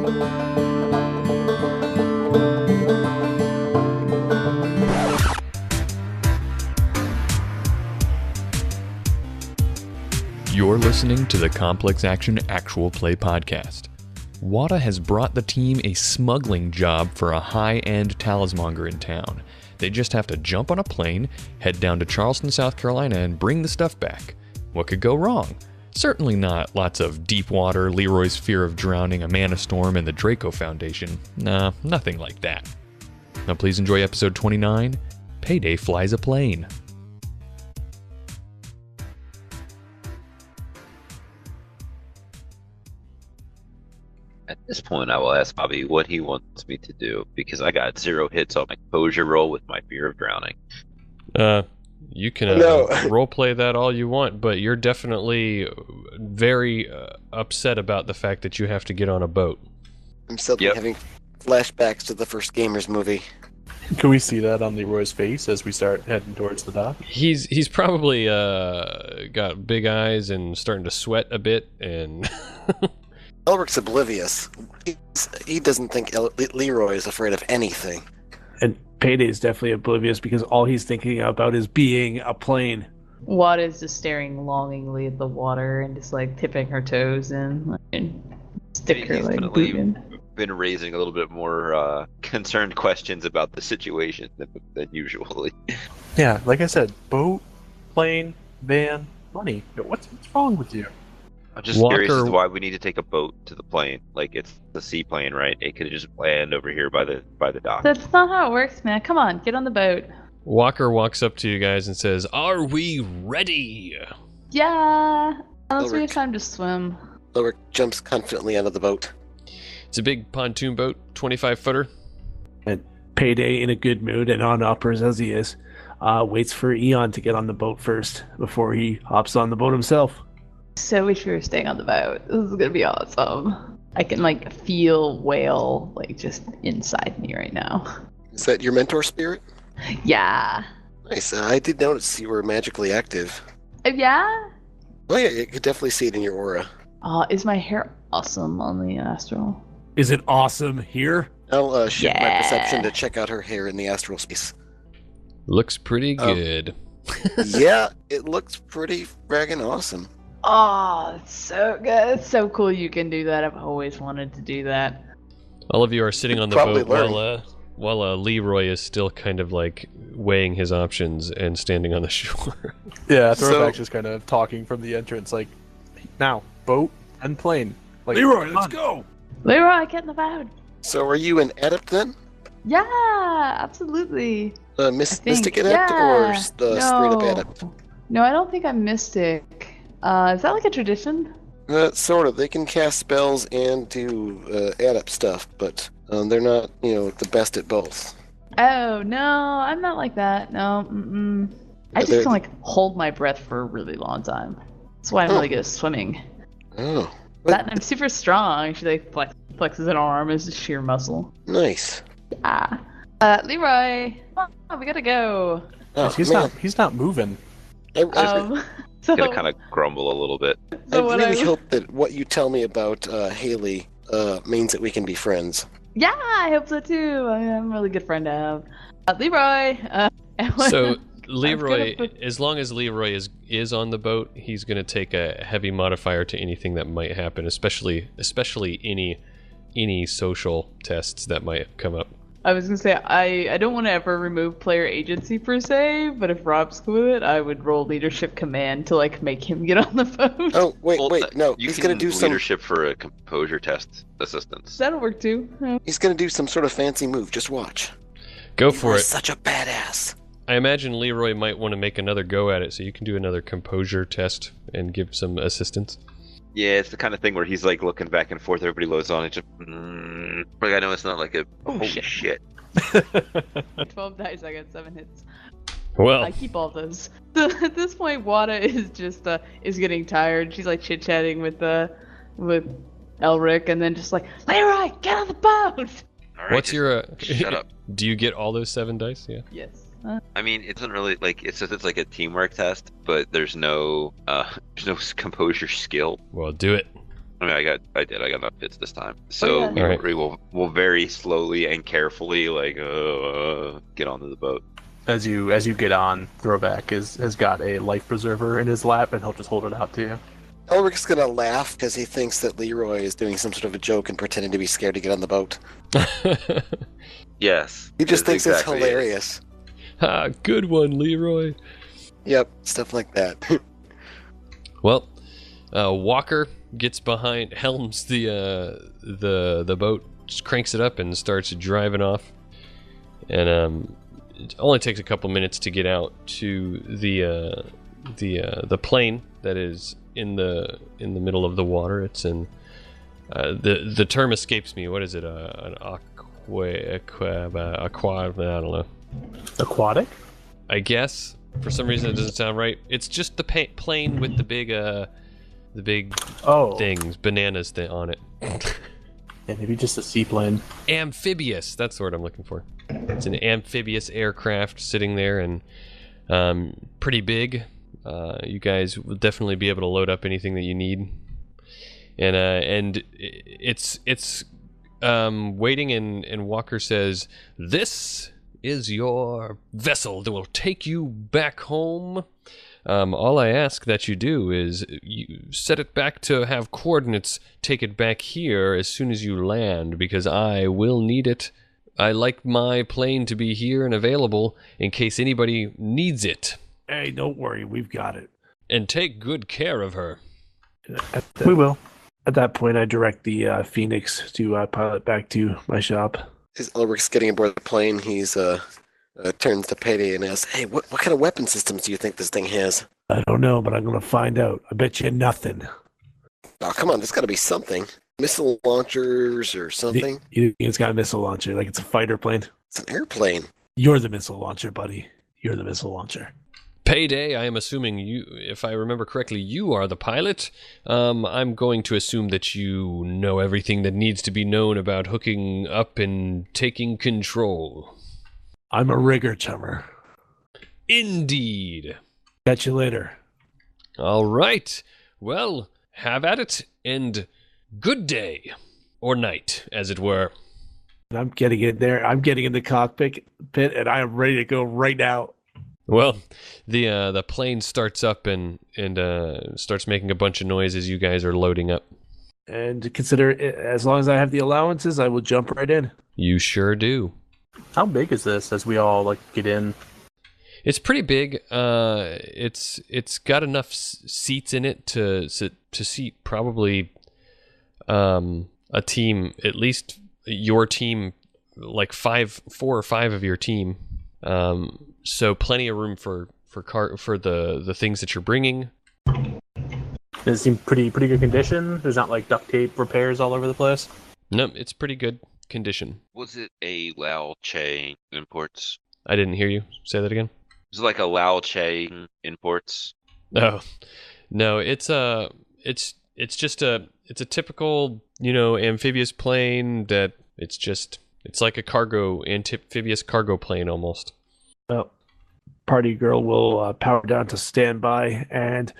You're listening to the Complex Action Actual Play Podcast. Wata has brought the team a smuggling job for a high-end talismonger in town. They just have to jump on a plane, head down to Charleston, South Carolina, and bring the stuff back. What could go wrong? Certainly not lots of deep water, Leeroy's fear of drowning, a mana storm, and the Draco Foundation. Nah, nothing like that. Now please enjoy episode 29, Payday Flies a Plane. At this point, I will ask Bobby what he wants me to do, because I got 0 hits on my composure roll with my fear of drowning. You can roleplay that all you want, but you're definitely very upset about the fact that you have to get on a boat. I'm suddenly having flashbacks to the first Gamers movie. Can we see that on Leeroy's face as we start heading towards the dock? He's probably got big eyes and starting to sweat a bit, and... Elric's oblivious. He doesn't think Leeroy is afraid of anything. And Payday is definitely oblivious because all he's thinking about is being a plane. Wata is just staring longingly at the water and just like tipping her toes and stick her like boot in. Been raising a little bit more concerned questions about the situation than usually. Yeah, like I said, boat, plane, van, money. What's wrong with you? I'm just curious as to why we need to take a boat to the plane. Like, it's the seaplane, right? It could just land over here by the dock. That's not how it works, man. Come on, get on the boat. Walker walks up to you guys and says, "Are we ready?" Yeah. Unless we have time to swim. Elric jumps confidently out of the boat. It's a big pontoon boat, 25-footer. And Payday, in a good mood and on uppers as he is, waits for Eon to get on the boat first before he hops on the boat himself. So wish we were staying on the boat. This is gonna be awesome. I can like feel whale like just inside me right now. Is that your mentor spirit? Yeah. Nice. I did notice you were magically active. Yeah? Oh yeah, you could definitely see it in your aura. Is my hair awesome on the astral? Is it awesome here? I'll shift my perception to check out her hair in the astral space. Looks pretty good. Yeah, it looks pretty fraggin' awesome. Oh, it's so good. It's so cool you can do that. I've always wanted to do that. All of you are sitting on the boat while Leeroy is still kind of like weighing his options and standing on the shore. Yeah, Throwback's just kind of talking from the entrance like, now, boat and plane. Like, Leeroy, let's go! Leeroy, get in the boat! So are you an adept then? Yeah, absolutely. Mystic adept or straight up adept? No, I don't think I'm mystic. Is that like a tradition? Sort of. They can cast spells and do adept stuff, but they're not, the best at both. Oh, no, I'm not like that. No, I just can like hold my breath for a really long time. That's why I'm really good at swimming. Oh. That and I'm super strong. She like flexes an arm as just sheer muscle. Nice. Yeah. Leeroy, we gotta go. Oh, he's not moving. So, gonna kind of grumble a little bit. So I really hope that what you tell me about Haley means that we can be friends. Yeah, I hope so too. I'm a really good friend to have. Leeroy. So Leeroy, as long as Leeroy is on the boat, he's gonna take a heavy modifier to anything that might happen, especially any social tests that might come up. I was gonna say I don't want to ever remove player agency per se, but if Rob's cool with it, I would roll leadership command to like make him get on the boat. Oh wait, no, he's gonna do some leadership for a composure test assistance. That'll work too. Yeah. He's gonna do some sort of fancy move. Just watch. Go for it. Such a badass. I imagine Leeroy might want to make another go at it, so you can do another composure test and give some assistance. Yeah, it's the kind of thing where he's like looking back and forth. Everybody loads on. It's just, like I know it's not like a holy shit. 12 dice, I got 7 hits. Well, I keep all those. So at this point, Wata is just is getting tired. She's like chit chatting with Elric, and then just like, Leeroy, get on the boat. All right, what's your? Shut up. Do you get all those 7 dice? Yeah. Yes. I mean, it doesn't really it's like a teamwork test, but there's no composure skill. Well, do it. I mean, I got enough hits this time. So yeah. we'll very slowly and carefully get onto the boat. As you get on, Throwback has got a life preserver in his lap, and he'll just hold it out to you. Ulrich's gonna laugh because he thinks that Leeroy is doing some sort of a joke and pretending to be scared to get on the boat. Yes. He just thinks it's hilarious. Ah, good one, Leeroy. Yep, stuff like that. Well, Walker gets behind, helms the boat, just cranks it up and starts driving off. And it only takes a couple minutes to get out to the plane that is in the middle of the water. It's in the term escapes me. What is it? An I don't know. Aquatic? I guess for some reason it doesn't sound right. It's just the plane with the big things, bananas on it. Yeah, maybe just a seaplane. Amphibious. That's the word I'm looking for. It's an amphibious aircraft sitting there and pretty big. You guys will definitely be able to load up anything that you need. And it's waiting, and Walker says, "This is your vessel that will take you back home. All I ask that you do is you set it back to have coordinates, take it back here as soon as you land, because I will need it. I like my plane to be here and available in case anybody needs it. Hey, don't worry, we've got it. And take good care of her." We will. At that point, I direct the Phoenix to pilot back to my shop. As Ulrich's getting aboard the plane, he's turns to Payday and asks, "Hey, what kind of weapon systems do you think this thing has?" I don't know, but I'm going to find out. I bet you nothing. Oh, come on, there's got to be something. Missile launchers or something? You think it's got a missile launcher, like it's a fighter plane? It's an airplane. You're the missile launcher, buddy. You're the missile launcher. Payday, I am assuming you, if I remember correctly, you are the pilot. I'm going to assume that you know everything that needs to be known about hooking up and taking control. I'm a rigger, chummer. Indeed. Catch you later. All right. Well, have at it, and good day. Or night, as it were. I'm getting in there. I'm getting in the cockpit, and I am ready to go right now. Well, the plane starts up and starts making a bunch of noise as you guys are loading up. And consider, as long as I have the allowances, I will jump right in. You sure do. How big is this as we all get in? It's pretty big. It's got enough seats in it to seat probably a team, at least your team, like 4 or 5 of your team. So plenty of room for the things that you're bringing. Does it seem pretty good condition? There's not like duct tape repairs all over the place? No, it's pretty good condition. Was it a Lao chain imports? I didn't hear you. Say that again. Was it like a Lao chain imports? Oh, no, it's a typical, amphibious plane that it's like a amphibious cargo plane almost. Well, party girl will power down to standby, and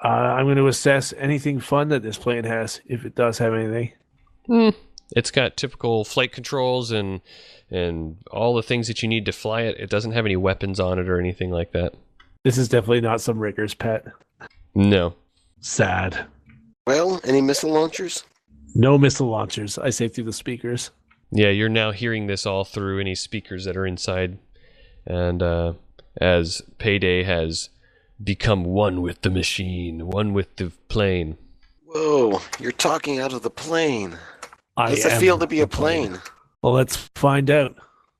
I'm going to assess anything fun that this plane has, if it does have anything. It's got typical flight controls and all the things that you need to fly it. It doesn't have any weapons on it or anything like that. This is definitely not some rigger's pet. No. Sad. Well, any missile launchers? No missile launchers, I say through the speakers. Yeah, you're now hearing this all through any speakers that are inside. And as Payday has become one with the machine, one with the plane. Whoa, you're talking out of the plane. How's it feel to be a plane? Well, let's find out.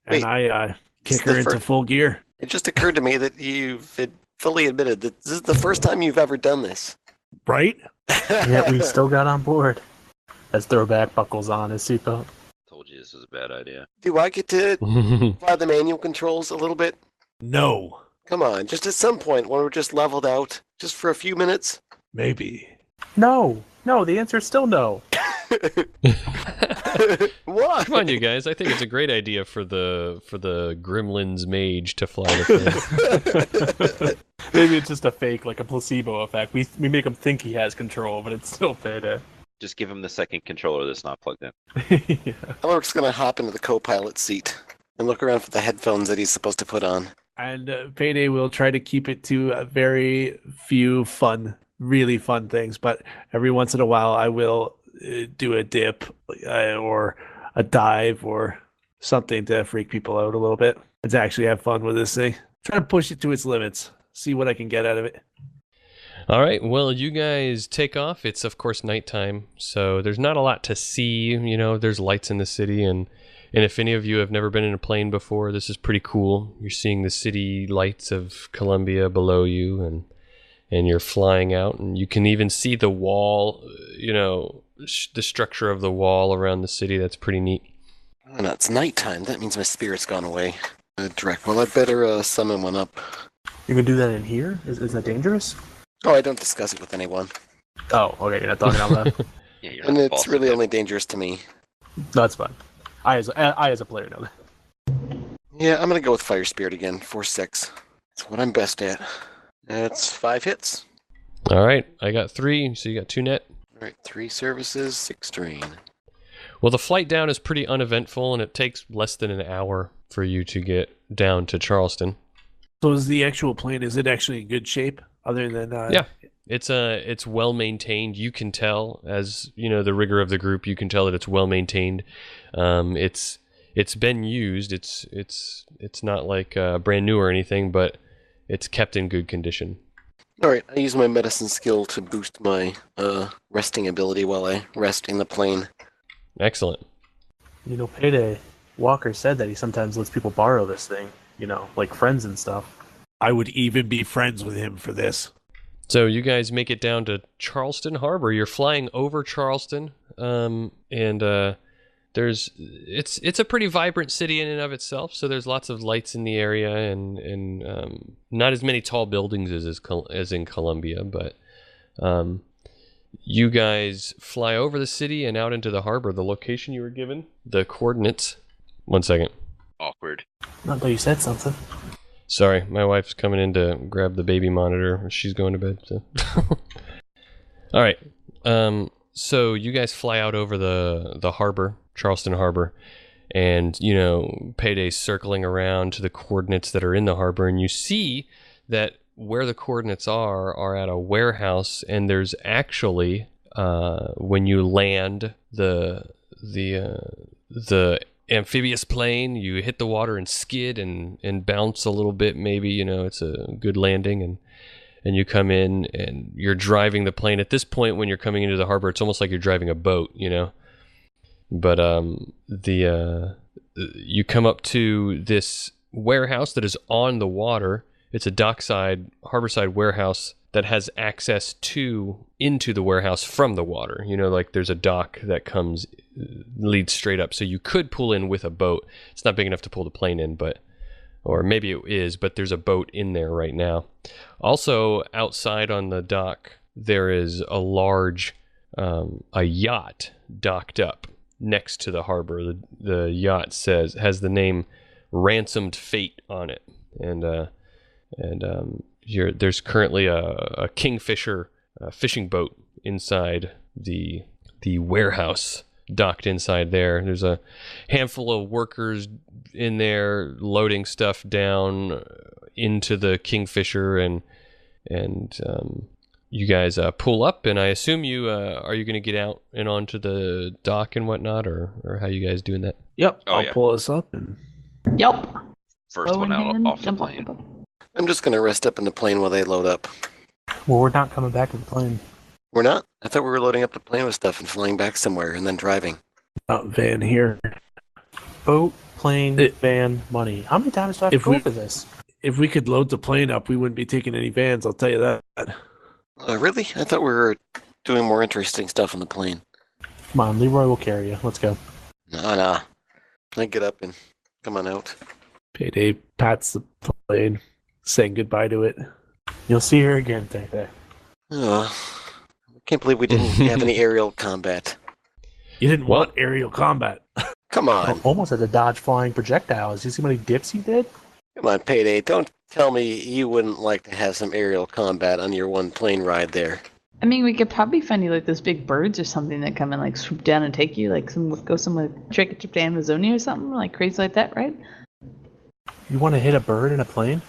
Wait, and I kick her into full gear. It just occurred to me that you've fully admitted that this is the first time you've ever done this. Right? Yeah, we still got on board. As Throwback buckles on his seatbelt. Told you this was a bad idea. Do I get to fly the manual controls a little bit? No. Come on, just at some point when we're just leveled out, just for a few minutes? Maybe. No, the answer is still no. What? Come on, you guys! I think it's a great idea for the Gremlins mage to fly the thing. Maybe it's just a fake, like a placebo effect. We make him think he has control, but it's still Payday. Just give him the second controller that's not plugged in. Yeah. Elric's gonna hop into the co-pilot seat and look around for the headphones that he's supposed to put on. And Payday will try to keep it to a very few really fun things, but every once in a while I will do a dip or a dive or something to freak people out a little bit and to actually have fun with this thing. Try to push it to its limits, see what I can get out of it. All right, well, you guys take off. It's, of course, nighttime, so there's not a lot to see. You know, there's lights in the city, and if any of you have never been in a plane before, this is pretty cool. You're seeing the city lights of Columbia below you, and you're flying out, and you can even see the wall, you know, the structure of the wall around the city. That's pretty neat. Oh, no, it's nighttime. That means my spirit's gone away. Draco, well, I'd better summon one up. You can do that in here? Is that dangerous? Oh, I don't discuss it with anyone. Oh, okay, you're not talking out loud. Yeah, you're And not it's boss really of only dangerous to me. That's fine. I as a player know that. Yeah, I'm gonna go with Fire Spirit again, 4/6. That's what I'm best at. That's 5 hits. All right, I got 3, so you got 2 net. Alright, 3 services, 6 drain. Well, the flight down is pretty uneventful, and it takes less than an hour for you to get down to Charleston. So is the actual plane, is it actually in good shape other than... Yeah. It's well maintained. You can tell, as you know, the rigor of the group, you can tell that it's well maintained. It's been used. It's not like brand new or anything, but it's kept in good condition. Alright, I use my medicine skill to boost my resting ability while I rest in the plane. Excellent. You know, Payday, Walker said that he sometimes lets people borrow this thing, you know, like friends and stuff. I would even be friends with him for this. So you guys make it down to Charleston Harbor. You're flying over Charleston, and it's a pretty vibrant city in and of itself. So there's lots of lights in the area, and not as many tall buildings as in Columbia, but you guys fly over the city and out into the harbor. The location you were given, the coordinates. 1 second. Awkward. Not though you said something. Sorry, my wife's coming in to grab the baby monitor. She's going to bed. So. All right. So you guys fly out over the harbor, Charleston Harbor, and, you know, Payday's circling around to the coordinates that are in the harbor, and you see that where the coordinates are at a warehouse, and there's actually, when you land the amphibious plane, you hit the water and skid and bounce a little bit, maybe, you know, it's a good landing, and you come in and you're driving the plane. At this point, when you're coming into the harbor, it's almost like you're driving a boat, you know. But you come up to this warehouse that is on the water. It's a harborside warehouse that has access into the warehouse from the water. You know, like there's a dock that leads straight up. So you could pull in with a boat. It's not big enough to pull the plane in, or maybe it is, but there's a boat in there right now. Also, outside on the dock, there is a large a yacht docked up next to the harbor. The yacht has the name Ransomed Fate on it, and there's currently a Kingfisher fishing boat inside the warehouse, docked inside there. There's a handful of workers in there loading stuff down into the Kingfisher, and you guys pull up, and I assume are you going to get out and onto the dock and whatnot, or how you guys doing that? Yep, Oh, I'll yeah. pull us up and... Yep. First Bow one in out hand, off the jump plane. I'm just gonna rest up in the plane while they load up. Well, we're not coming back in the plane. We're not? I thought we were loading up the plane with stuff and flying back somewhere and then driving. Van here. Boat, plane, van, money. How many times do I have to go for this? If we could load the plane up, we wouldn't be taking any vans, I'll tell you that. Really? I thought we were doing more interesting stuff on the plane. Come on, Leeroy will carry you. Let's go. Nah. I get up and come on out. Payday pats the plane, saying goodbye to it. You'll see her again, Payday. Oh, I can't believe we didn't have any aerial combat. You didn't want aerial combat. Come on. I almost had to dodge flying projectiles. You see how many dips you did? Come on, Payday. Don't tell me you wouldn't like to have some aerial combat on your one plane ride there. I mean, we could probably find you like those big birds or something that come and like swoop down and take you, like go somewhere, take a trip to Amazonia or something, like crazy like that, right? You want to hit a bird in a plane?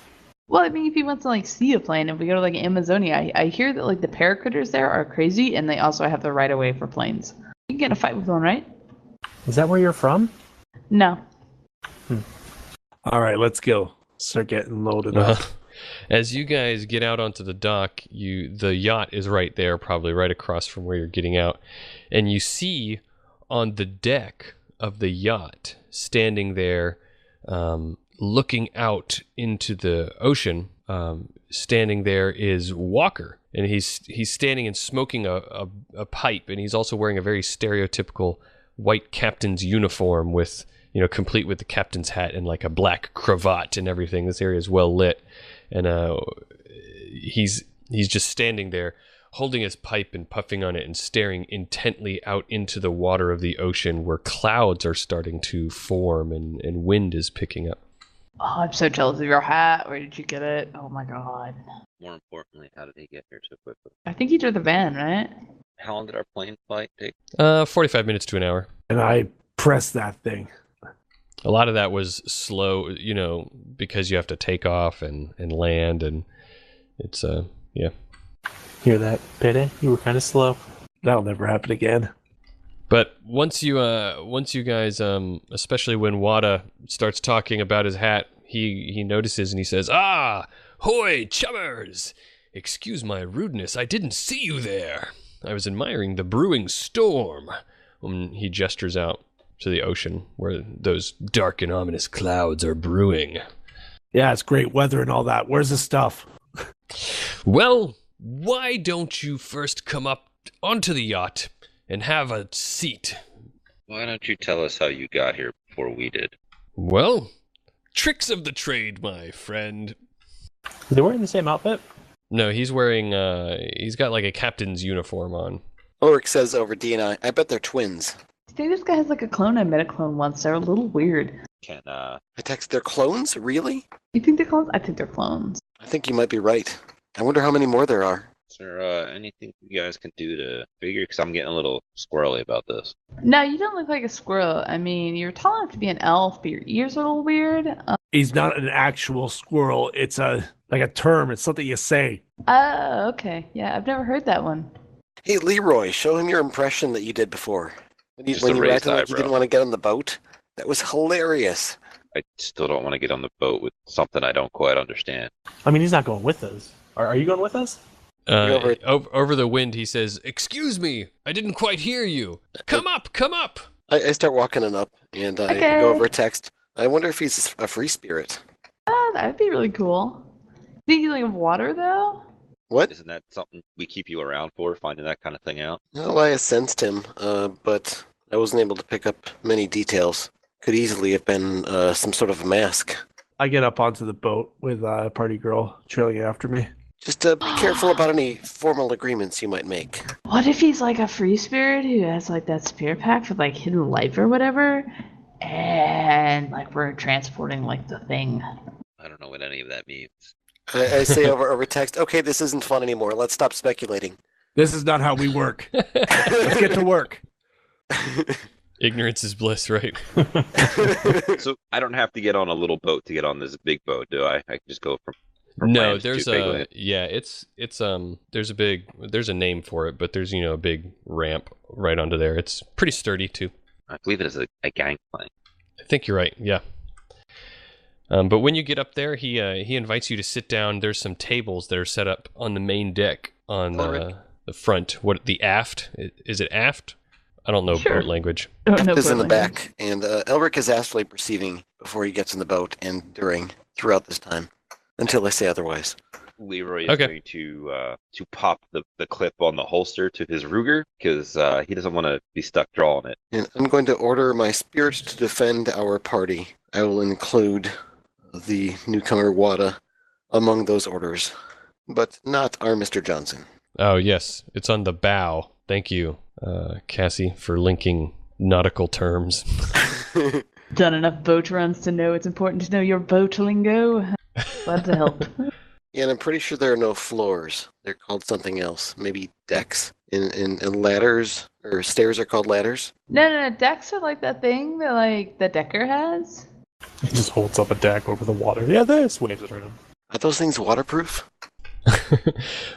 Well, I mean, if he wants to like see a plane, if we go to like Amazonia, I hear that like the paracritters there are crazy, and they also have the right of way for planes. You can get in a fight with one, right? Is that where you're from? No. All right, let's go. Start getting loaded up. As you guys get out onto the dock, the yacht is right there, probably right across from where you're getting out, and you see on the deck of the yacht, standing there, looking out into the ocean, standing there is Walker, and he's standing and smoking a pipe, and he's also wearing a very stereotypical white captain's uniform with, complete with the captain's hat and like a black cravat and everything. This area is well lit, and he's just standing there holding his pipe and puffing on it and staring intently out into the water of the ocean where clouds are starting to form and wind is picking up. Oh, I'm so jealous of your hat. Where did you get it? Oh my god. More importantly, how did he get here so quickly? I think you drove the van, right? How long did our plane flight take? 45 minutes to an hour. And I pressed that thing. A lot of that was slow, because you have to take off and land, and it's, yeah. Hear that, Payday? You were kind of slow. That'll never happen again. But once you guys, especially when Wata starts talking about his hat, he notices and he says, "Ah, hoy, chummers! Excuse my rudeness, I didn't see you there. I was admiring the brewing storm." He gestures out to the ocean where those dark and ominous clouds are brewing. Yeah, it's great weather and all that. Where's the stuff? Well, why don't you first come up onto the yacht and have a seat? Why don't you tell us how you got here before we did? Well, tricks of the trade, my friend. Is he wearing the same outfit? No, he's wearing, he's got like a captain's uniform on. Ulrich says over D&I bet they're twins. I think this guy has like a clone. I met a clone once. They're a little weird. I text they're clones? Really? You think they're clones? I think they're clones. I think you might be right. I wonder how many more there are. Is there anything you guys can do to figure? Because I'm getting a little squirrely about this. No, you don't look like a squirrel. I mean, you're tall enough to be an elf, but your ears are a little weird. He's not an actual squirrel. It's a term. It's something you say. Oh, okay. Yeah, I've never heard that one. Hey, Leeroy, show him your impression that you did before. When you raised acted like you didn't want to get on the boat. That was hilarious. I still don't want to get on the boat with something I don't quite understand. I mean, he's not going with us. Are you going with us? Over the wind, he says, "Excuse me, I didn't quite hear you. Come up, come up." I start walking him up, and I go over a text. I wonder if he's a free spirit. Oh, that'd be really cool. Think you like water, though? What? Isn't that something we keep you around for, finding that kind of thing out? Well, I sensed him, but I wasn't able to pick up many details. Could easily have been some sort of a mask. I get up onto the boat with a party girl trailing after me. Just be careful about any formal agreements you might make. What if he's like a free spirit who has like that spirit pack with like hidden life or whatever, and like we're transporting like the thing? I don't know what any of that means. I say over text, okay, this isn't fun anymore. Let's stop speculating. This is not how we work. Let's get to work. Ignorance is bliss, right? So I don't have to get on a little boat to get on this big boat, do I? I can just go from no, there's a there's a name for it, but there's a big ramp right onto there. It's pretty sturdy too. I believe it is a gangplank. I think you're right. Yeah. But when you get up there, he invites you to sit down. There's some tables that are set up on the main deck on the front. What, the aft? Is it aft? I don't know boat language. Aft is in the back, and Elric is astral perceiving before he gets in the boat and throughout this time, until I say otherwise. Leeroy is going to pop the clip on the holster to his Ruger, because he doesn't want to be stuck drawing it. And I'm going to order my spirit to defend our party. I will include the newcomer Wata among those orders, but not our Mr. Johnson. Oh, yes. It's on the bow. Thank you, Cassie, for linking nautical terms. Done enough boat runs to know it's important to know your boat lingo. Glad to help. Yeah, and I'm pretty sure there are no floors. They're called something else. Maybe decks. And ladders, or stairs are called ladders. No. Decks are like that thing that like the Decker has. He just holds up a deck over the water. Yeah, this waves it around. Are those things waterproof?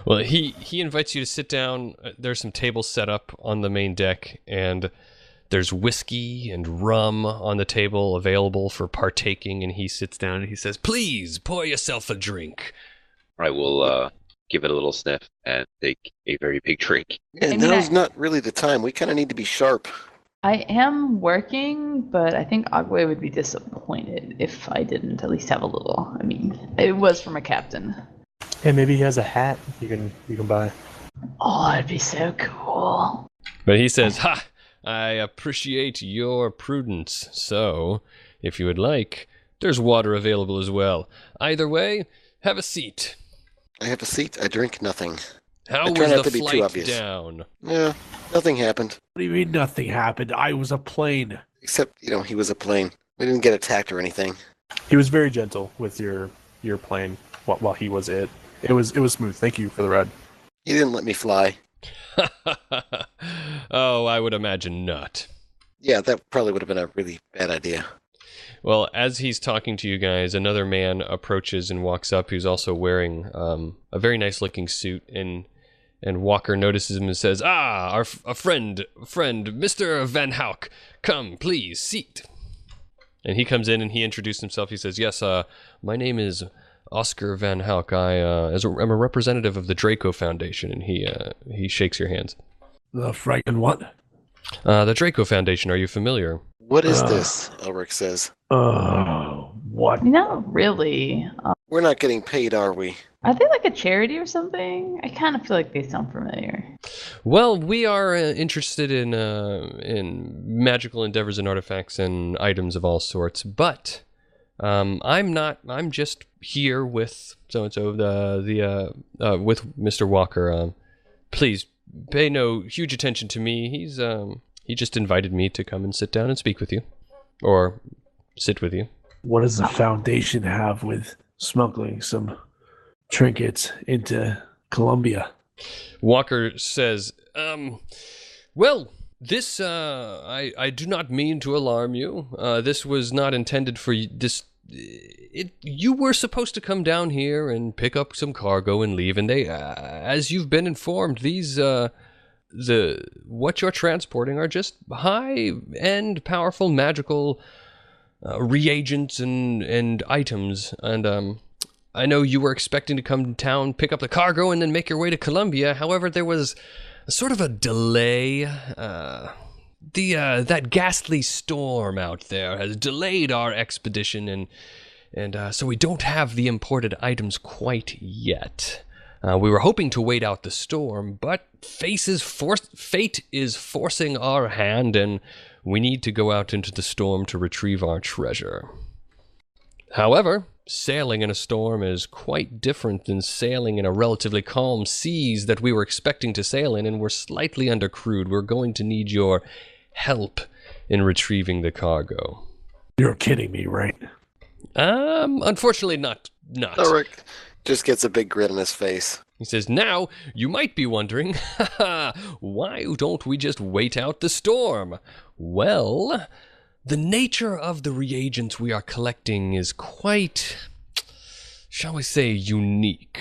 Well, he invites you to sit down. There's some tables set up on the main deck, and there's whiskey and rum on the table available for partaking, and he sits down and he says, "Please, pour yourself a drink." I will give it a little sniff and take a very big drink. Yeah, now's not really the time. We kind of need to be sharp. I am working, but I think Agwe would be disappointed if I didn't at least have a little. I mean, it was from a captain. Hey, maybe he has a hat you can buy. Oh, that'd be so cool. But he says, "Ha! I appreciate your prudence. So, if you would like, there's water available as well. Either way, have a seat." I have a seat. I drink nothing. How I try was not the to be too flight obvious. down? Yeah, nothing happened. What do you mean nothing happened? I was a plane. Except, he was a plane. We didn't get attacked or anything. He was very gentle with your plane while he was it. It was smooth. Thank you for the ride. He didn't let me fly. Oh, I would imagine not. Yeah, that probably would have been a really bad idea. Well, as he's talking to you guys, another man approaches and walks up who's also wearing a very nice-looking suit, and Walker notices him and says, a friend, Mr. Van Hoek, come, please, seat. And he comes in and he introduced himself. He says, "Yes, my name is Oscar Van Hoek. I'm a representative of the Draco Foundation," and he shakes your hands. The friggin' what? The Draco Foundation, are you familiar? What is this? Ulrich says. What? Not really. We're not getting paid, are we? Are they like a charity or something? I kind of feel like they sound familiar. Well, we are interested in magical endeavors and artifacts and items of all sorts, but I'm not. I'm just here with so-and-so, with Mr. Walker. Please pay no huge attention to me. He just invited me to come and sit down and speak with you, or sit with you. What does the Foundation have with smuggling some trinkets into Colombia? Walker says, well, this, I do not mean to alarm you. This was not intended for this. You were supposed to come down here and pick up some cargo and leave, and they, as you've been informed, these, what you're transporting are just high-end, powerful, magical reagents and items, and I know you were expecting to come to town, pick up the cargo, and then make your way to Colombia. However, there was sort of a delay. That ghastly storm out there has delayed our expedition, and so we don't have the imported items quite yet. We were hoping to wait out the storm, but fate is forcing our hand, and we need to go out into the storm to retrieve our treasure. However, sailing in a storm is quite different than sailing in a relatively calm seas that we were expecting to sail in, and we're slightly undercrewed. We're going to need your help in retrieving the cargo. You're kidding me, right? Unfortunately not. Ulrich just gets a big grin on his face. He says, now, you might be wondering, why don't we just wait out the storm? Well, the nature of the reagents we are collecting is quite, shall we say, unique.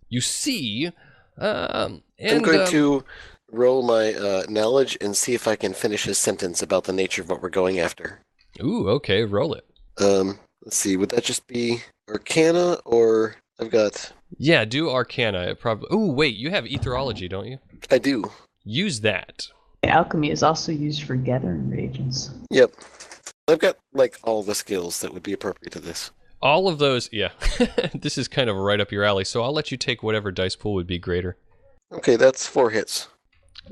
You see, I'm going to roll my knowledge and see if I can finish his sentence about the nature of what we're going after. Ooh, okay, roll it. Let's see, would that just be Arcana, or I've got... Yeah, do Arcana. It probably. Ooh, wait, you have Etherology, don't you? I do. Use that. Alchemy is also used for gathering reagents. Yep. I've got, all the skills that would be appropriate to this. All of those, yeah. This is kind of right up your alley, so I'll let you take whatever dice pool would be greater. Okay, that's 4 hits.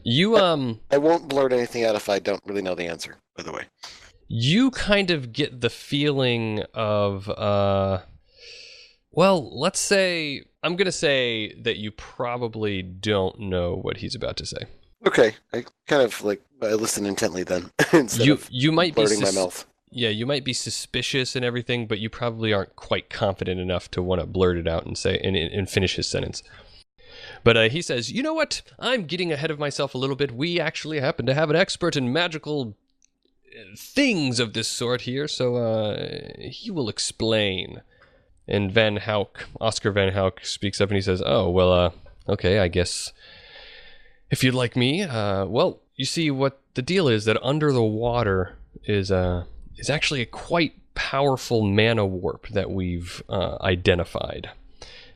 You, I won't blurt anything out if I don't really know the answer, by the way. You kind of get the feeling of, well, let's say, I'm going to say that you probably don't know what he's about to say. Okay, I kind of, I listen intently then, instead of you might be blurting my mouth. you might be suspicious and everything, but you probably aren't quite confident enough to want to blurt it out and say and finish his sentence. But he says, you know what? I'm getting ahead of myself a little bit. We actually happen to have an expert in magical things of this sort here, so he will explain. And Oscar Van Hoek speaks up and he says, oh, well, okay, I guess if you'd like me, well, you see what the deal is, that under the water is actually a quite powerful mana warp that we've identified.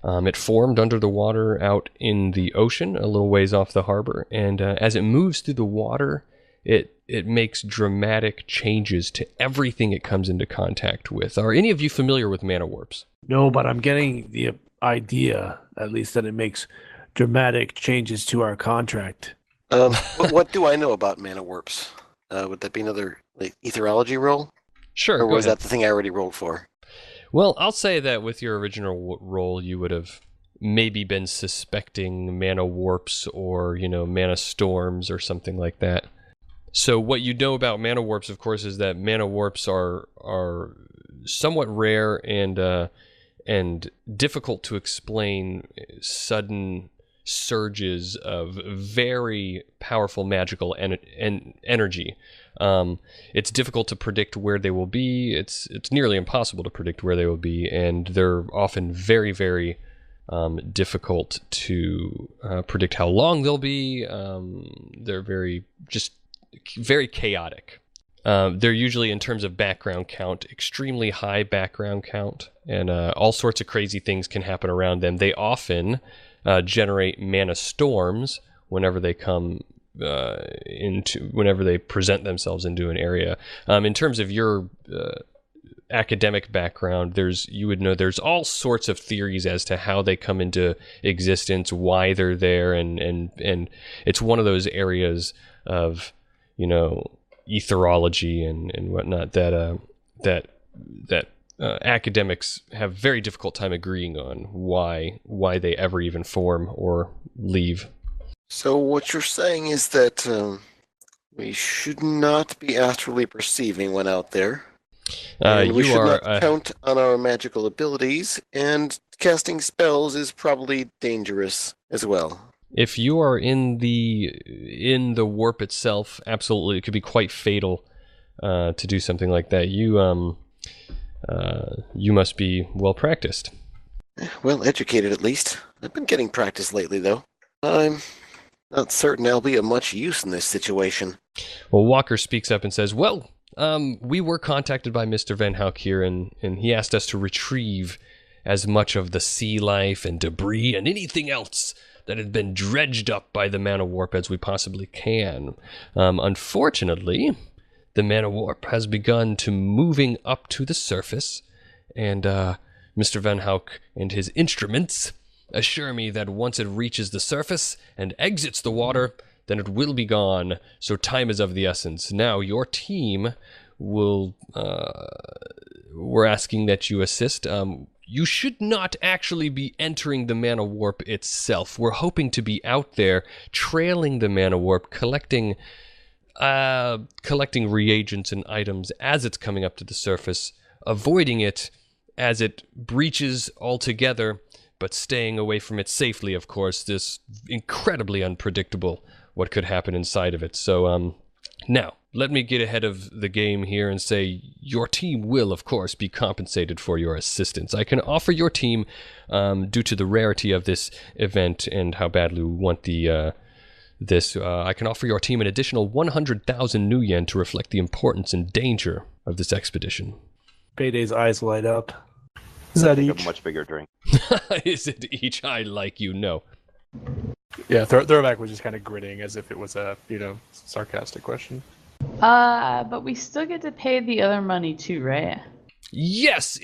It formed under the water out in the ocean, a little ways off the harbor, and as it moves through the water, it makes dramatic changes to everything it comes into contact with. Are any of you familiar with mana warps? No, but I'm getting the idea, at least, that it makes dramatic changes to our contract. What do I know about mana warps? Would that be another etherology roll? Sure. Or was that the thing I already rolled for? Well, I'll say that with your original roll, you would have maybe been suspecting mana warps or, mana storms or something like that. So what you know about mana warps, of course, is that mana warps are somewhat rare and difficult to explain sudden surges of very powerful magical energy. It's difficult to predict where they will be. It's nearly impossible to predict where they will be, and they're often very, very difficult to predict how long they'll be. They're very chaotic. They're usually, in terms of background count, extremely high background count, and all sorts of crazy things can happen around them. They often generate mana storms whenever they come whenever they present themselves into an area. In terms of your academic background, there's all sorts of theories as to how they come into existence, why they're there, and it's one of those areas of etherology and whatnot that academics have very difficult time agreeing on why they ever even form or leave. So what you're saying is that we should not be astrally perceiving when out there. And we should not count on our magical abilities, and casting spells is probably dangerous as well. If you are in the warp itself, absolutely, it could be quite fatal to do something like that. You must be well practiced. Well educated, at least. I've been getting practice lately, though. I'm not certain I'll be of much use in this situation. Well, Walker speaks up and says, well, we were contacted by Mr. Van Hoek here, and he asked us to retrieve as much of the sea life and debris and anything else that had been dredged up by the mana warp as we possibly can. Unfortunately, the mana warp has begun to moving up to the surface, and Mr. Van Hoek and his instruments assure me that once it reaches the surface and exits the water, then it will be gone, so time is of the essence. Now, your team we're asking that you assist. You should not actually be entering the mana warp itself. We're hoping to be out there, trailing the mana warp, collecting reagents and items as it's coming up to the surface, avoiding it as it breaches altogether, but staying away from it safely, of course. This incredibly unpredictable what could happen inside of it. So, now, let me get ahead of the game here and say your team will, of course, be compensated for your assistance. I can offer your team, due to the rarity of this event and how badly we want this, I can offer your team an additional 100,000 new yen to reflect the importance and danger of this expedition. Payday's eyes light up. Is that each? A much bigger drink. Is it each? I like you, no. Yeah, Throwback was just kind of grinning as if it was a, sarcastic question. But we still get to pay the other money too, right? Yes,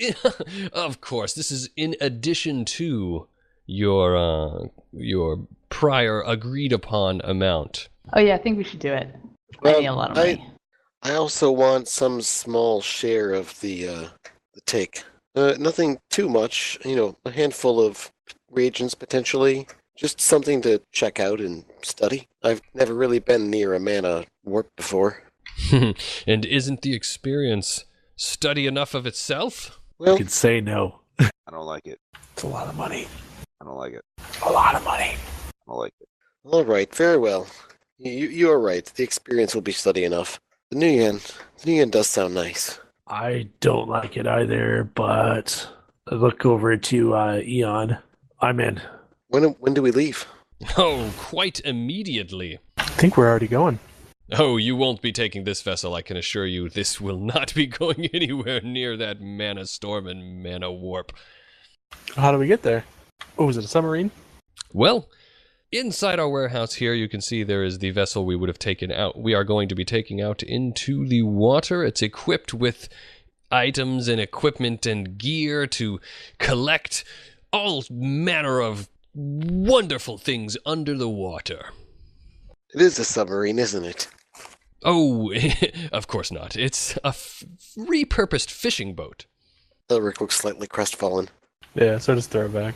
of course. This is in addition to your prior agreed upon amount. Oh yeah, I think we should do it. I need a lot of money. I also want some small share of the take. Nothing too much, a handful of reagents potentially. Just something to check out and study. I've never really been near a mana warp before. And isn't the experience study enough of itself? Well, you can say no. I don't like it. It's a lot of money. I don't like it. A lot of money. I don't like it. All right, very well. You are right. The experience will be steady enough. The New Yen does sound nice. I don't like it either, but I look over to Eon. I'm in. When do we leave? Oh, quite immediately. I think we're already going. Oh, you won't be taking this vessel, I can assure you. This will not be going anywhere near that mana storm and mana warp. How do we get there? Oh, is it a submarine? Well, inside our warehouse here, you can see there is the vessel we would have taken out. We are going to be taking out into the water. It's equipped with items and equipment and gear to collect all manner of wonderful things under the water. It is a submarine, isn't it? Oh, of course not. It's a repurposed fishing boat. Elric looks slightly crestfallen. Yeah, so just throw it back.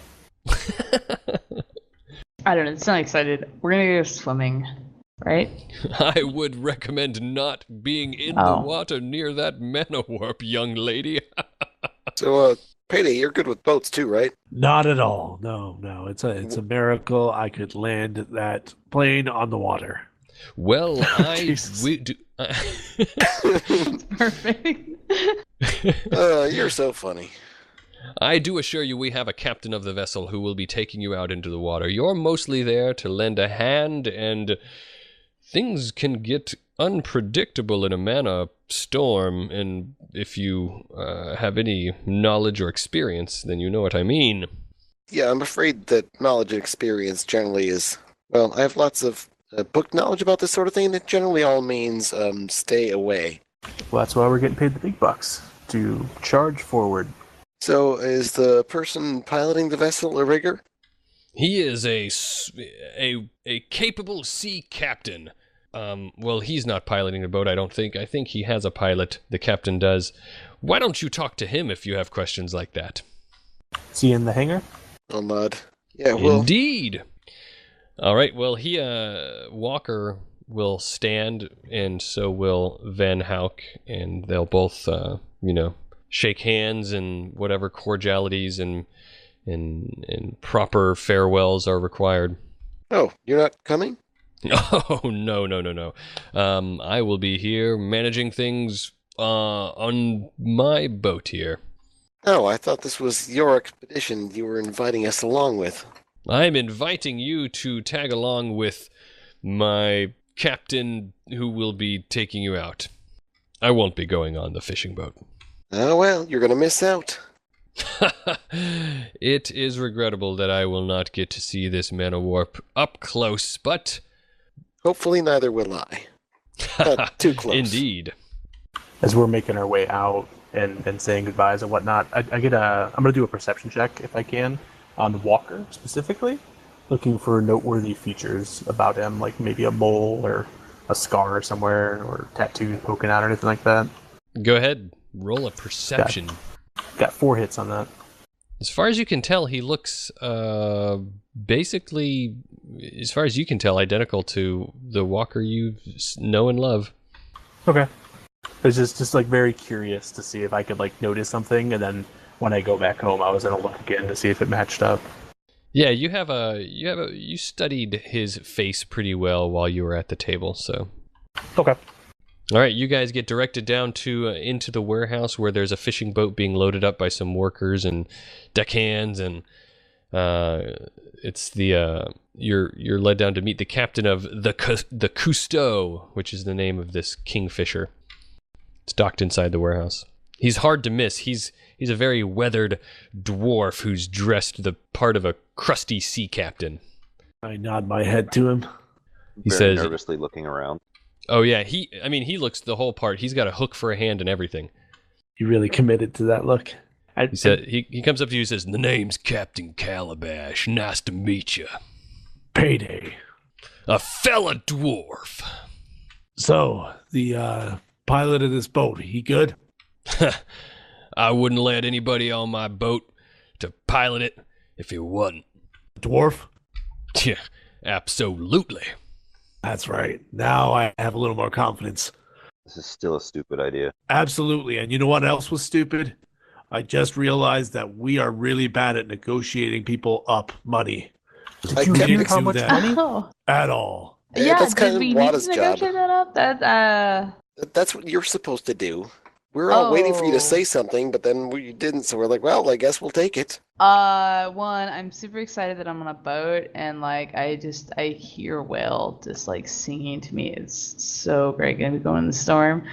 I don't know. It's not excited. We're gonna go swimming, right? I would recommend not being in the water near that mana warp, young lady. So, Payday, you're good with boats too, right? Not at all. No. It's a miracle I could land that plane on the water. Well, we do. It's perfect. You're so funny. I do assure you we have a captain of the vessel who will be taking you out into the water. You're mostly there to lend a hand, and things can get unpredictable in a mana storm, and if you have any knowledge or experience, then you know what I mean. Yeah, I'm afraid that knowledge and experience generally is... Well, I have lots of book knowledge about this sort of thing, and it generally all means stay away. Well, that's why we're getting paid the big bucks, to charge forward. So, is the person piloting the vessel a rigger? He is a capable sea captain. Well, he's not piloting the boat, I don't think. I think he has a pilot. The captain does. Why don't you talk to him if you have questions like that? Is he in the hangar? Oh, mud. Yeah, well... Indeed. All right, well, Walker will stand, and so will Van Hoek, and they'll both, shake hands and whatever cordialities and proper farewells are required. Oh, you're not coming? Oh, no. I will be here managing things on my boat here. Oh, I thought this was your expedition you were inviting us along with. I'm inviting you to tag along with my captain who will be taking you out. I won't be going on the fishing boat. Oh, well, you're going to miss out. It is regrettable that I will not get to see this mana warp up close, but... Hopefully neither will I. Not too close. Indeed. As we're making our way out and saying goodbyes and whatnot, I'm going to do a perception check, if I can, on Walker specifically, looking for noteworthy features about him, like maybe a mole or a scar somewhere or tattoos poking out or anything like that. Go ahead. Roll a perception. Got 4 hits on that. As far as you can tell, he looks basically, as far as you can tell, identical to the Walker you know and love. Okay. I was just like very curious to see if I could like notice something, and then when I go back home, I was gonna look again to see if it matched up. Yeah, you studied his face pretty well while you were at the table, so. Okay. All right, you guys get directed down to into the warehouse where there's a fishing boat being loaded up by some workers and deckhands, and it's the you're led down to meet the captain of the Cousteau, which is the name of this kingfisher. It's docked inside the warehouse. He's hard to miss. He's a very weathered dwarf who's dressed the part of a crusty sea captain. I nod my head to him. He Very says, nervously looking around. "Oh yeah, he looks the whole part. He's got a hook for a hand and everything." He really committed to that look. He said he comes up to you and says, "The name's Captain Calabash. Nice to meet you." Payday. A fella dwarf. So, the pilot of this boat, he good? I wouldn't let anybody on my boat to pilot it if he wasn't. Dwarf? Yeah, absolutely. That's right. Now I have a little more confidence. This is still a stupid idea. Absolutely. And you know what else was stupid? I just realized that we are really bad at negotiating people up money. Did you hear how much money? Oh. At all. Yeah, that's kind did of we Wata's need to job. negotiate that up? That's what you're supposed to do. We're all waiting for you to say something, but then you didn't, so we're like, well, I guess we'll take it. One, I'm super excited that I'm on a boat, and like I hear Will just like singing to me. It's so great gonna be going in the storm.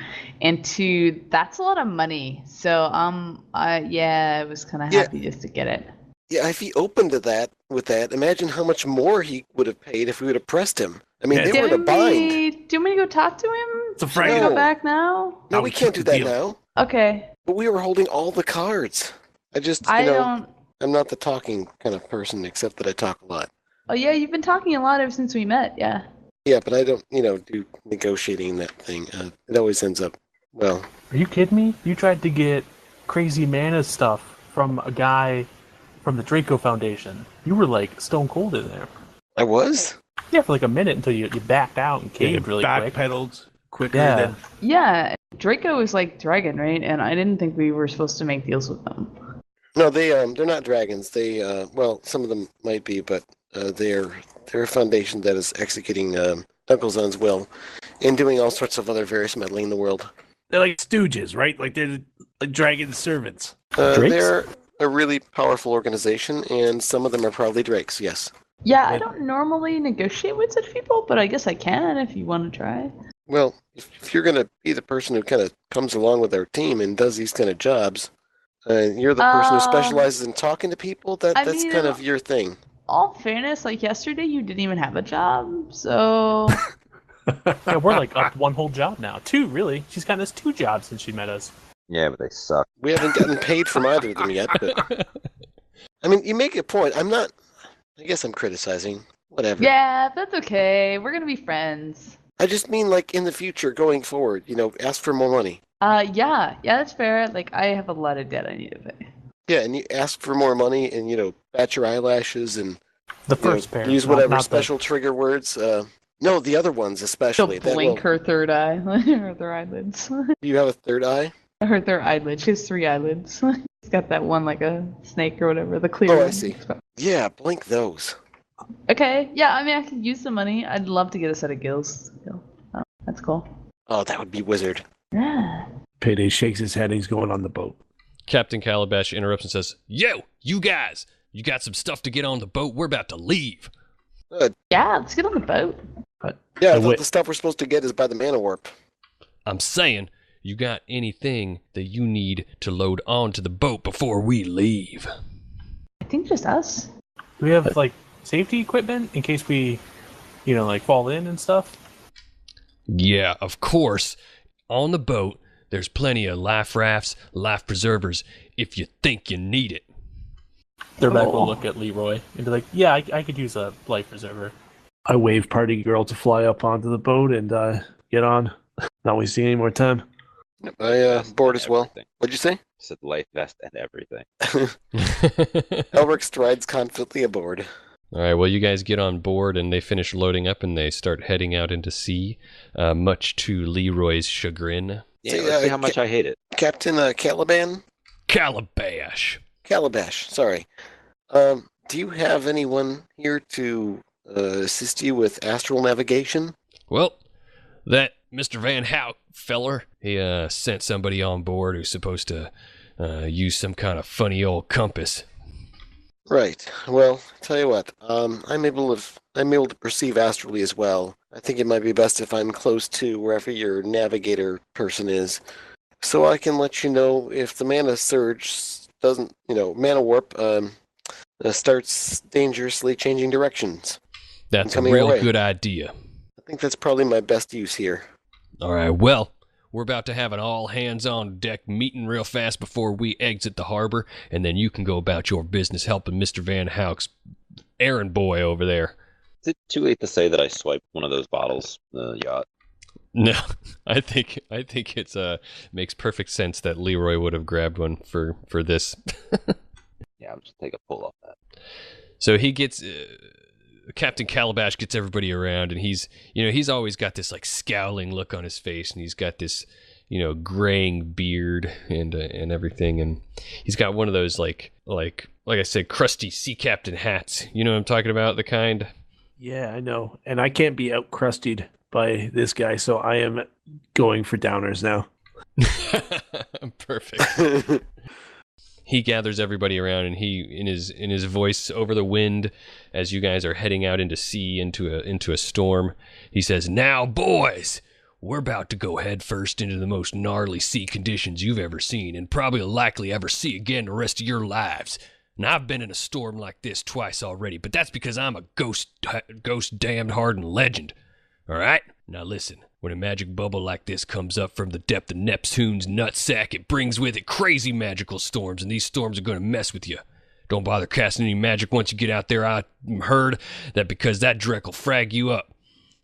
And two, that's a lot of money. So I was kind of happy just to get it. Yeah, if he opened to that with that, imagine how much more he would have paid if we would have pressed him. I mean, they were in a bind. Do you want me to go talk to him? It's a Friday. Should we go back now? No, we can't do that now. Okay. But we were holding all the cards. I'm not the talking kind of person, except that I talk a lot. Oh yeah, you've been talking a lot ever since we met. Yeah. Yeah, but I don't, do negotiating that thing. It always ends up well. Are you kidding me? You tried to get crazy mana stuff from a guy from the Draco Foundation. You were like stone cold in there. I was? Yeah, for like a minute until you backed out and caved really quick. Backpedaled quicker than... Yeah, Draco is like dragon, right? And I didn't think we were supposed to make deals with them. No, they're not dragons. They some of them might be, but they're a foundation that is executing Uncle's Son's will and doing all sorts of other various meddling in the world. They're like stooges, right? Like they're like dragon servants. They're a really powerful organization, and some of them are probably drakes, yes. Yeah, I don't normally negotiate with such people, but I guess I can if you want to try. Well, if you're going to be the person who kind of comes along with our team and does these kind of jobs, you're the person who specializes in talking to people, that's kind of your thing. All fairness, like yesterday you didn't even have a job, so... Yeah, we're like up one whole job now. 2, really. She's gotten us 2 jobs since she met us. Yeah, but they suck. We haven't gotten paid from either of them yet, but... I mean, you make a point. I guess I'm criticizing. Whatever. Yeah, that's okay. We're gonna be friends. I just mean, like, in the future, going forward, ask for more money. Yeah, that's fair. Like, I have a lot of debt I need to pay. Yeah, and you ask for more money and, bat your eyelashes and... The first pair. Use whatever special trigger words. No, the other ones especially. She'll blink her third eye. Her third eyelids. Do you have a third eye? Her third eyelid. She has 3 eyelids. She's got that one like a snake or whatever, the clear one. I see. Yeah, blink those. Okay, yeah, I mean, I could use the money. I'd love to get a set of gills. Oh, that's cool. Oh, that would be wizard. Yeah. Payday shakes his head and he's going on the boat. Captain Calabash interrupts and says, "Yo, you guys, you got some stuff to get on the boat. We're about to leave." Yeah, let's get on the boat. Yeah, I thought the stuff we're supposed to get is by the mana warp. I'm saying, you got anything that you need to load onto the boat before we leave? I think just us. Do we have, like, safety equipment in case we, like, fall in and stuff? Yeah, of course. On the boat, there's plenty of life rafts, life preservers, if you think you need it. They're back will look at Leeroy and be like, yeah, I could use a life preserver. I wave party girl to fly up onto the boat and get on. Not wasting any more time. I board as well. What'd you say? I said life vest and everything. Elric strides confidently aboard. All right, well, you guys get on board, and they finish loading up, and they start heading out into sea, much to Leeroy's chagrin. Yeah, let's see how much I hate it. Captain Calaban? Calabash, sorry. Do you have anyone here to assist you with astral navigation? Well, that Mr. Van Hoek feller, he sent somebody on board who's supposed to use some kind of funny old compass. Right. Well, tell you what, I'm able to perceive astrally as well. I think it might be best if I'm close to wherever your navigator person is, so I can let you know if the mana surge doesn't, mana warp starts dangerously changing directions. That's a real good idea. I think that's probably my best use here. All right, well, we're about to have an all-hands-on-deck meeting real fast before we exit the harbor, and then you can go about your business helping Mr. Van Hoek's errand boy over there. Is it too late to say that I swiped one of those bottles, the yacht? No, I think it's makes perfect sense that Leeroy would have grabbed one for this. Yeah, I'll just take a pull off that. So he gets Captain Calabash gets everybody around, and he's always got this like scowling look on his face, and he's got this graying beard and everything, and he's got one of those like I said, crusty sea captain hats. You know what I'm talking about? The kind. Yeah, I know, and I can't be out crusted by this guy, so I am going for downers now. Perfect. He gathers everybody around, and he, in his voice over the wind, as you guys are heading out into sea, into a storm, he says, "Now, boys, we're about to go head first into the most gnarly sea conditions you've ever seen, and probably likely ever see again the rest of your lives. Now, I've been in a storm like this twice already, but that's because I'm a ghost damned hardened legend. All right? Now listen. When a magic bubble like this comes up from the depth of Neptune's nutsack, it brings with it crazy magical storms, and these storms are going to mess with you. Don't bother casting any magic once you get out there. I heard that because that Draco will frag you up.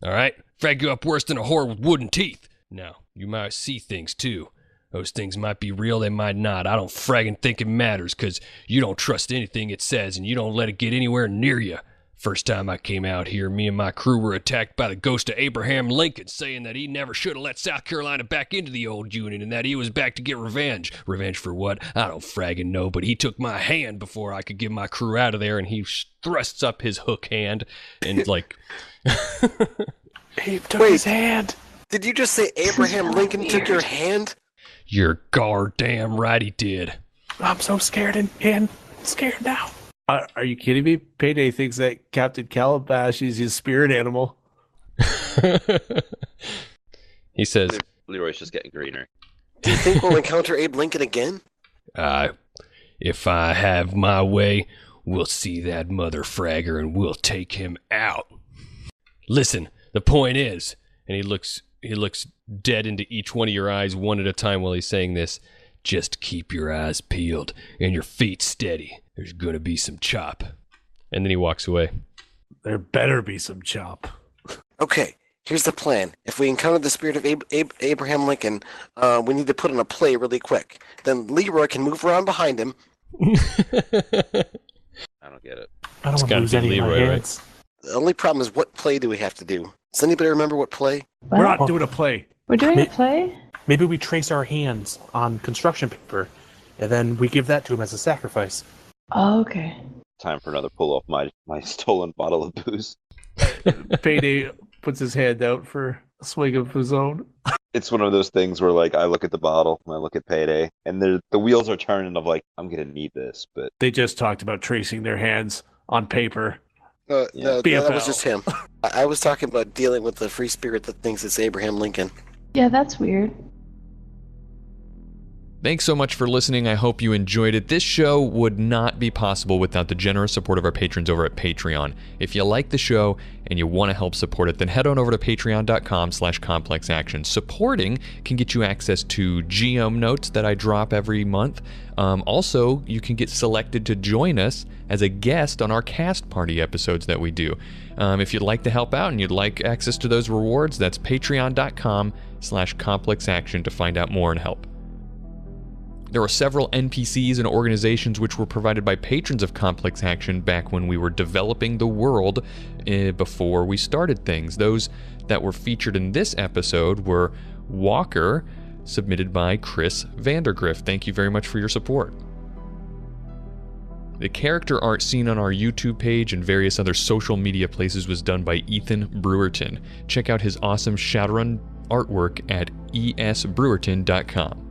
All right? Frag you up worse than a whore with wooden teeth. Now, you might see things, too. Those things might be real, they might not. I don't fraggin' think it matters, because you don't trust anything it says, and you don't let it get anywhere near you. First time I came out here, me and my crew were attacked by the ghost of Abraham Lincoln, saying that he never should have let South Carolina back into the old Union, and that he was back to get revenge. Revenge for what? I don't fraggin' know, but he took my hand before I could get my crew out of there, and he thrusts up his hook hand, and like... He took his hand. Did you just say Abraham Lincoln took your hand? You're goddamn right he did. I'm so scared and scared now. Are you kidding me? Payday thinks that Captain Calabash is his spirit animal. He says... Leeroy's just getting greener. Do you think we'll encounter Abe Lincoln again? If I have my way, we'll see that mother fragger and we'll take him out. Listen, the point is... And he looks dead into each one of your eyes one at a time while he's saying this. Just keep your eyes peeled and your feet steady. There's going to be some chop. And then he walks away. There better be some chop. Okay, here's the plan. If we encounter the spirit of Abraham Lincoln, we need to put on a play really quick. Then Leeroy can move around behind him. I don't get it. I don't want to lose any of my hands. Right? The only problem is, what play do we have to do? Does anybody remember what play? We're not doing a play. We're doing a play? Maybe we trace our hands on construction paper, and then we give that to him as a sacrifice. Oh, okay. Time for another pull off my stolen bottle of booze. Payday puts his hand out for a swig of his own. It's one of those things where, like, I look at the bottle, and I look at Payday, and the wheels are turning of, like, I'm going to need this, but... They just talked about tracing their hands on paper. No, that was just him. I was talking about dealing with the free spirit that thinks it's Abraham Lincoln. Yeah, that's weird. Thanks so much for listening. I hope you enjoyed it. This show would not be possible without the generous support of our patrons over at Patreon. If you like the show and you want to help support it, then head on over to patreon.com/complexaction. Supporting can get you access to GM notes that I drop every month. Also, you can get selected to join us as a guest on our cast party episodes that we do. If you'd like to help out and you'd like access to those rewards, that's patreon.com/complexaction to find out more and help. There were several NPCs and organizations which were provided by patrons of Complex Action back when we were developing the world before we started things. Those that were featured in this episode were Walker, submitted by Chris Vandergriff. Thank you very much for your support. The character art seen on our YouTube page and various other social media places was done by Ethan Brewerton. Check out his awesome Shadowrun artwork at esbrewerton.com.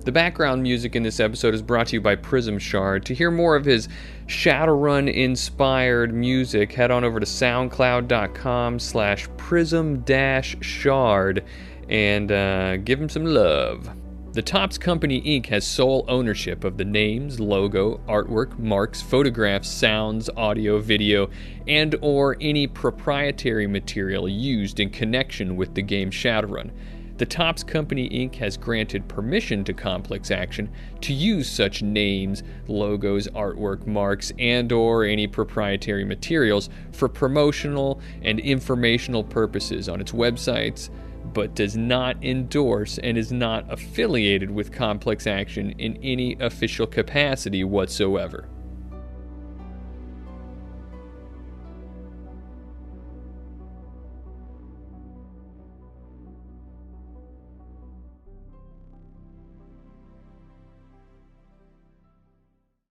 The background music in this episode is brought to you by Prism Shard. To hear more of his Shadowrun-inspired music, head on over to soundcloud.com/prism-shard and give him some love. The Topps Company Inc. has sole ownership of the names, logo, artwork, marks, photographs, sounds, audio, video, and or any proprietary material used in connection with the game Shadowrun. The Topps Company Inc. has granted permission to Complex Action to use such names, logos, artwork, marks, and or any proprietary materials for promotional and informational purposes on its websites, but does not endorse and is not affiliated with Complex Action in any official capacity whatsoever.